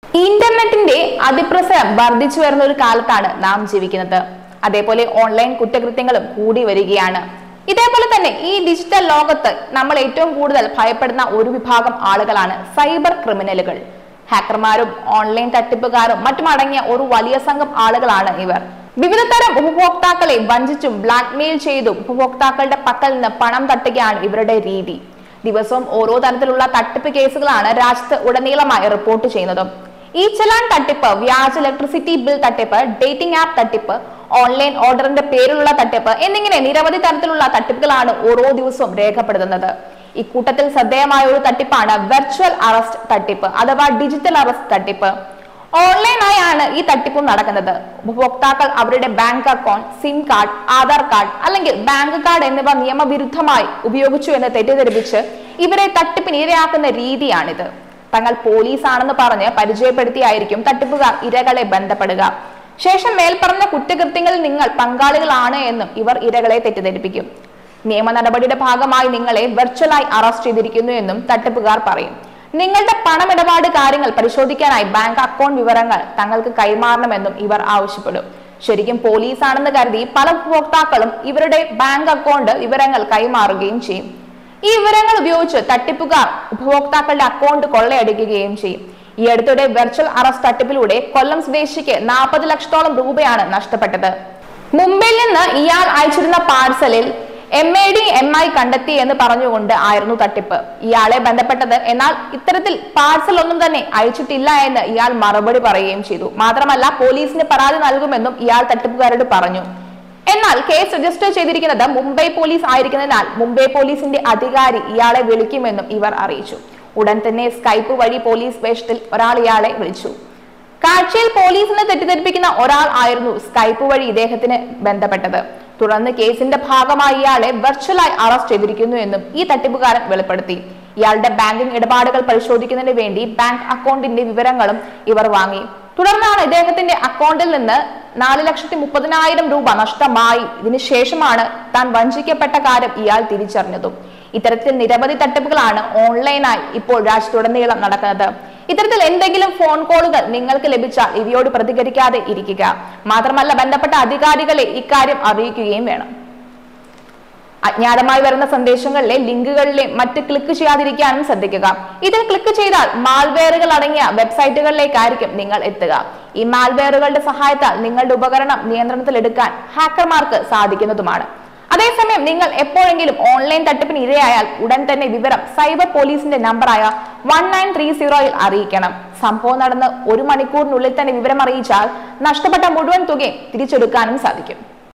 ഇന്റർനെറ്റിന്റെ അതിപ്രസരം വർദ്ധിച്ചു വരുന്ന ഒരു കാലത്താണ് നാം ജീവിക്കുന്നത്. അതേപോലെ ഓൺലൈൻ കുറ്റകൃത്യങ്ങളും കൂടി വരികയാണ്. ഇതേപോലെ തന്നെ ഈ ഡിജിറ്റൽ ലോകത്ത് നമ്മൾ ഏറ്റവും കൂടുതൽ ഭയപ്പെടുന്ന ഒരു വിഭാഗം ആളുകളാണ് സൈബർ ക്രിമിനലുകൾ. ഹാക്കർമാരും ഓൺലൈൻ തട്ടിപ്പുകാരും മറ്റും അടങ്ങിയ ഒരു വലിയ സംഘം ആളുകളാണ് ഇവർ. വിവിധ തരം ഉപഭോക്താക്കളെ വഞ്ചിച്ചും ബ്ലാക്ക്മെയിൽ ചെയ്തും ഉപഭോക്താക്കളുടെ പക്കൽ നിന്ന് പണം തട്ടുകയാണ് ഇവരുടെ രീതി. ദിവസവും ഓരോ തരത്തിലുള്ള തട്ടിപ്പ് കേസുകളാണ് രാജ്യത്ത് ഉടനീളമായി റിപ്പോർട്ട് ചെയ്യുന്നത്. ഈ ചലാൻ തട്ടിപ്പ്, വ്യാജ ഇലക്ട്രിസിറ്റി ബിൽ തട്ടിപ്പ്, ഡേറ്റിംഗ് ആപ്പ് തട്ടിപ്പ്, ഓൺലൈൻ ഓർഡറിന്റെ പേരിലുള്ള തട്ടിപ്പ് എന്നിങ്ങനെ നിരവധി തരത്തിലുള്ള തട്ടിപ്പുകളാണ് ഓരോ ദിവസവും രേഖപ്പെടുത്തുന്നത്. ഇക്കൂട്ടത്തിൽ ശ്രദ്ധേയമായ ഒരു തട്ടിപ്പാണ് വെർച്വൽ അറസ്റ്റ് തട്ടിപ്പ് അഥവാ ഡിജിറ്റൽ അറസ്റ്റ് തട്ടിപ്പ്. ഓൺലൈനായാണ് ഈ തട്ടിപ്പും നടക്കുന്നത്. ഉപഭോക്താക്കൾ അവരുടെ bank account, SIM card, Aadhaar card അല്ലെങ്കിൽ ബാങ്ക് കാർഡ് എന്നിവ നിയമവിരുദ്ധമായി ഉപയോഗിച്ചു എന്ന് തെറ്റിദ്ധരിപ്പിച്ച് ഇവരെ തട്ടിപ്പിന് ഇരയാക്കുന്ന രീതിയാണിത്. തങ്ങൾ പോലീസ് ആണെന്ന് പറഞ്ഞ് പരിചയപ്പെടുത്തിയായിരിക്കും തട്ടിപ്പുകാർ ഇരകളെ ബന്ധപ്പെടുക. ശേഷം മേൽപ്പറഞ്ഞ കുറ്റകൃത്യങ്ങളിൽ നിങ്ങൾ പങ്കാളികളാണ് എന്നും ഇവർ ഇരകളെ തെറ്റിദ്ധരിപ്പിക്കും. നിയമ നടപടിയുടെ ഭാഗമായി നിങ്ങളെ വെർച്വലായി അറസ്റ്റ് ചെയ്തിരിക്കുന്നു എന്നും തട്ടിപ്പുകാർ പറയും. നിങ്ങളുടെ പണമിടപാട് കാര്യങ്ങൾ പരിശോധിക്കാനായി ബാങ്ക് അക്കൗണ്ട് വിവരങ്ങൾ തങ്ങൾക്ക് കൈമാറണമെന്നും ഇവർ ആവശ്യപ്പെടും. ശരിക്കും പോലീസ് ആണെന്ന് കരുതി പല ഉപഭോക്താക്കളും ഇവരുടെ ബാങ്ക് അക്കൗണ്ട് വിവരങ്ങൾ കൈമാറുകയും ചെയ്യും. ഈ വിവരങ്ങൾ ഉപയോഗിച്ച് തട്ടിപ്പുകാർ ഉപഭോക്താക്കളുടെ അക്കൗണ്ട് കൊള്ളയടിക്കുകയും ചെയ്യും. ഈ അടുത്തിടെ വെർച്വൽ അറസ്റ്റ് തട്ടിപ്പിലൂടെ കൊല്ലം സ്വദേശിക്ക് 40 ലക്ഷത്തോളം രൂപയാണ് നഷ്ടപ്പെട്ടത്. മുംബൈയിൽ നിന്ന് ഇയാൾ അയച്ചിരുന്ന പാഴ്സലിൽ MAD-MI കണ്ടെത്തി എന്ന് പറഞ്ഞുകൊണ്ട് ആയിരുന്നു തട്ടിപ്പ്. ഇയാളെ ബന്ധപ്പെട്ടത്. എന്നാൽ ഇത്തരത്തിൽ പാഴ്സൽ ഒന്നും തന്നെ അയച്ചിട്ടില്ല എന്ന് ഇയാൾ മറുപടി പറയുകയും ചെയ്തു. മാത്രമല്ല പോലീസിന് പരാതി നൽകുമെന്നും ഇയാൾ തട്ടിപ്പുകാരോട് പറഞ്ഞു. എന്നാൽ കേസ് രജിസ്റ്റർ ചെയ്തിരിക്കുന്നത് മുംബൈ പോലീസ് ആയിരിക്കുന്നതിനാൽ മുംബൈ പോലീസിന്റെ അധികാരി ഇയാളെ വിളിക്കുമെന്നും ഇവർ അറിയിച്ചു. ഉടൻ തന്നെ സ്കൈപ്പ് വഴി പോലീസ് വേഷത്തിൽ ഒരാൾ ഇയാളെ വിളിച്ചു. കാഴ്ചയിൽ പോലീസിനെ തെറ്റിദ്ധരിപ്പിക്കുന്ന ഒരാൾ ആയിരുന്നു സ്കൈപ്പ് വഴി ഇദ്ദേഹത്തിന് ബന്ധപ്പെട്ടത്. തുടർന്ന് കേസിന്റെ ഭാഗമായി ഇയാളെ വെർച്വലായി അറസ്റ്റ് ചെയ്തിരിക്കുന്നു എന്നും ഈ തട്ടിപ്പുകാരൻ വെളിപ്പെടുത്തി. ഇയാളുടെ ബാങ്കിംഗ് ഇടപാടുകൾ പരിശോധിക്കുന്നതിന് വേണ്ടി ബാങ്ക് അക്കൗണ്ടിന്റെ വിവരങ്ങളും ഇവർ വാങ്ങി. തുടർന്നാണ് ഇദ്ദേഹത്തിന്റെ അക്കൗണ്ടിൽ നിന്ന് 4,30,000 രൂപ നഷ്ടമായി. ഇതിനുശേഷമാണ് താൻ വഞ്ചിക്കപ്പെട്ട കാര്യം ഇയാൾ തിരിച്ചറിഞ്ഞതും. ഇത്തരത്തിൽ നിരവധി തട്ടിപ്പുകളാണ് ഓൺലൈനായി ഇപ്പോൾ രാജ്യത്തുടനീളം നടക്കുന്നത്. ഇത്തരത്തിൽ എന്തെങ്കിലും ഫോൺ കോളുകൾ നിങ്ങൾക്ക് ലഭിച്ചാൽ ഇവയോട് പ്രതികരിക്കാതെ ഇരിക്കുക. മാത്രമല്ല ബന്ധപ്പെട്ട അധികാരികളെ ഇക്കാര്യം അറിയിക്കുകയും വേണം. അജ്ഞാതമായി വരുന്ന സന്ദേശങ്ങളിലെ ലിങ്കുകളിലെ മറ്റ് ക്ലിക്ക് ചെയ്യാതിരിക്കാനും ശ്രദ്ധിക്കുക. ഇതിൽ ക്ലിക്ക് ചെയ്താൽ മാൽവെയറുകൾ അടങ്ങിയ വെബ്സൈറ്റുകളിലേക്കായിരിക്കും നിങ്ങൾ എത്തുക. ഈ മാൽവെയറുകളുടെ സഹായത്താൽ നിങ്ങളുടെ ഉപകരണം നിയന്ത്രണത്തിലെടുക്കാൻ ഹാക്കർമാർക്ക് സാധിക്കുന്നതുമാണ്. അതേസമയം നിങ്ങൾ എപ്പോഴെങ്കിലും ഓൺലൈൻ തട്ടിപ്പിന് ഇരയായാൽ ഉടൻ തന്നെ വിവരം സൈബർ പോലീസിന്റെ നമ്പറായ 1930 അറിയിക്കണം. സംഭവം നടന്ന് 1 മണിക്കൂറിനുള്ളിൽ തന്നെ വിവരം അറിയിച്ചാൽ നഷ്ടപ്പെട്ട മുഴുവൻ തുകയും തിരിച്ചെടുക്കാനും സാധിക്കും.